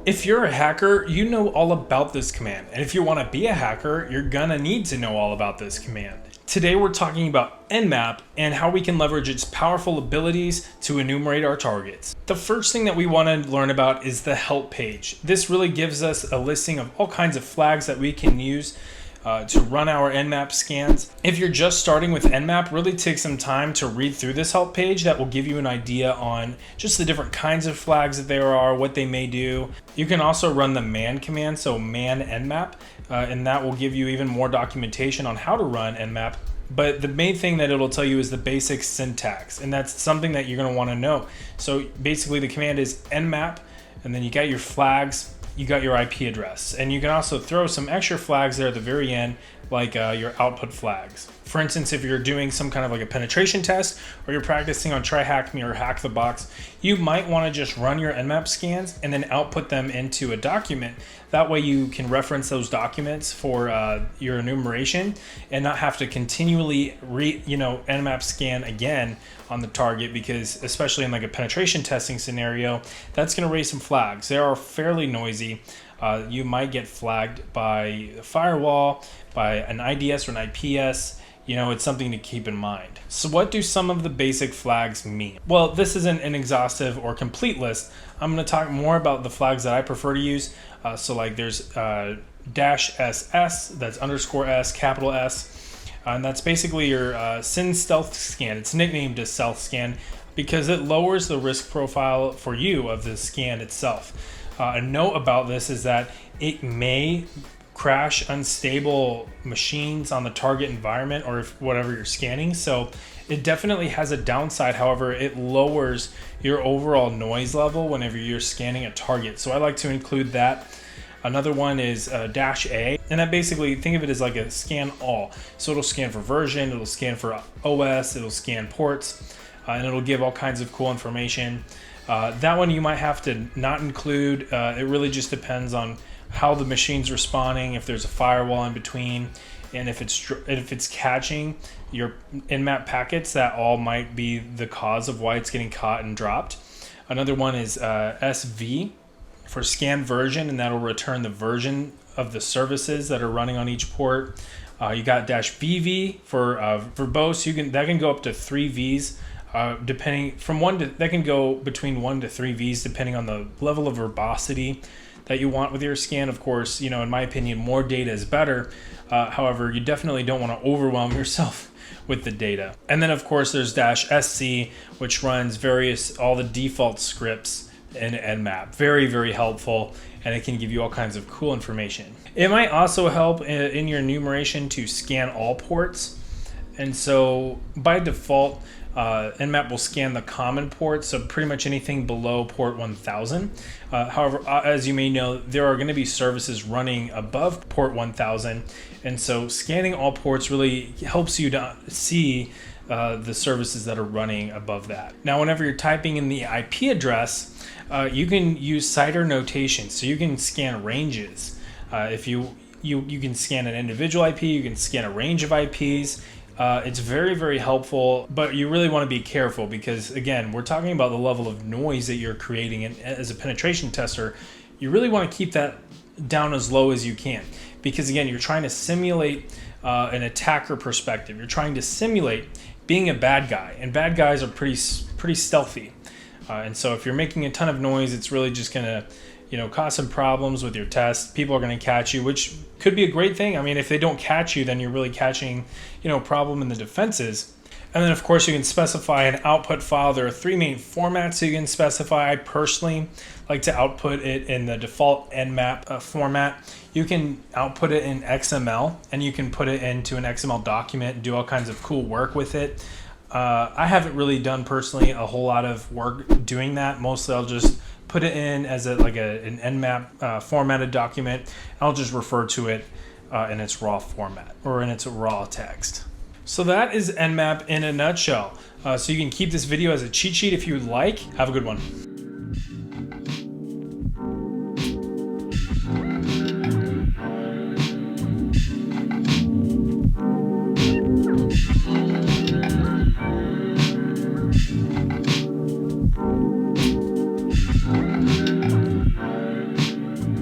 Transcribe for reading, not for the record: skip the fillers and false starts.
If you're a hacker, you know all about this command. And if you want to be a hacker, you're gonna need to know all about this command. Today we're talking about NMAP and how we can leverage its powerful abilities to enumerate our targets. The first thing that we want to learn about is the help page. This really gives us a listing of all kinds of flags that we can use to run our NMAP scans. If you're just starting with NMAP, really take some time to read through this help page. That will give you an idea on just the different kinds of flags that there are, what they may do. You can also run the man command, so man NMAP, and that will give you even more documentation on how to run NMAP. But the main thing that it'll tell you is the basic syntax, and that's something that you're going to want to know. So basically the command is nmap, and then you got your flags, you got your IP address, and you can also throw some extra flags there at the very end, like your output flags. For instance, if you're doing some kind of like a penetration test, or you're practicing on try hack me or hack the box, you might want to just run your NMAP scans and then output them into a document. That way you can reference those documents for your enumeration and not have to continually NMAP scan again on the target, because especially in like a penetration testing scenario, that's going to raise some flags. They are fairly noisy. You might get flagged by a firewall, by an IDS or an IPS. It's something to keep in mind. So what do some of the basic flags mean? Well, this isn't an exhaustive or complete list. I'm going to talk more about the flags that I prefer to use. So like there's -SS, that's _S, capital S. And that's basically your SYN stealth scan. It's nicknamed a stealth scan because it lowers the risk profile for you of the scan itself. A note about this is that it may crash unstable machines on the target environment or whatever you're scanning. So it definitely has a downside. However, it lowers your overall noise level whenever you're scanning a target. So I like to include that. Another one is -A, and that basically, think of it as like a scan all. So it'll scan for version, it'll scan for OS, it'll scan ports, and it'll give all kinds of cool information. That one you might have to not include. It really just depends on how the machine's responding, if there's a firewall in between, and if it's catching your NMAP packets, that all might be the cause of why it's getting caught and dropped. Another one is SV for scan version, and that'll return the version of the services that are running on each port. You got -BV for verbose. That can go up to 3 Vs. Depending from that can go between 1 to 3 Vs depending on the level of verbosity that you want with your scan. Of course, in my opinion, more data is better. However, you definitely don't want to overwhelm yourself with the data. And then of course there's -SC, which runs all the default scripts in NMAP. Very, very helpful, and it can give you all kinds of cool information. It might also help in your enumeration to scan all ports. And so by default, NMAP will scan the common ports, so pretty much anything below port 1000. However, as you may know, there are going to be services running above port 1000, and so scanning all ports really helps you to see the services that are running above that. Now, whenever you're typing in the IP address, you can use CIDR notation, so you can scan ranges. If you can scan an individual IP, you can scan a range of IPs. It's very, very helpful, but you really want to be careful because, again, we're talking about the level of noise that you're creating, and as a penetration tester, you really want to keep that down as low as you can, because again, you're trying to simulate an attacker perspective. You're trying to simulate being a bad guy, and bad guys are pretty stealthy. And so if you're making a ton of noise, it's really just going to cause some problems with your test. People are going to catch you, which could be a great thing. I mean, if they don't catch you, then you're really catching, a problem in the defenses. And then of course you can specify an output file. There are 3 main formats you can specify. I personally like to output it in the default NMAP format. You can output it in XML, and you can put it into an XML document and do all kinds of cool work with it. I haven't really done personally a whole lot of work doing that. Mostly I'll just put it in as an NMAP formatted document. I'll just refer to it in its raw format or in its raw text. So that is NMAP in a nutshell. So you can keep this video as a cheat sheet if you would like. Have a good one.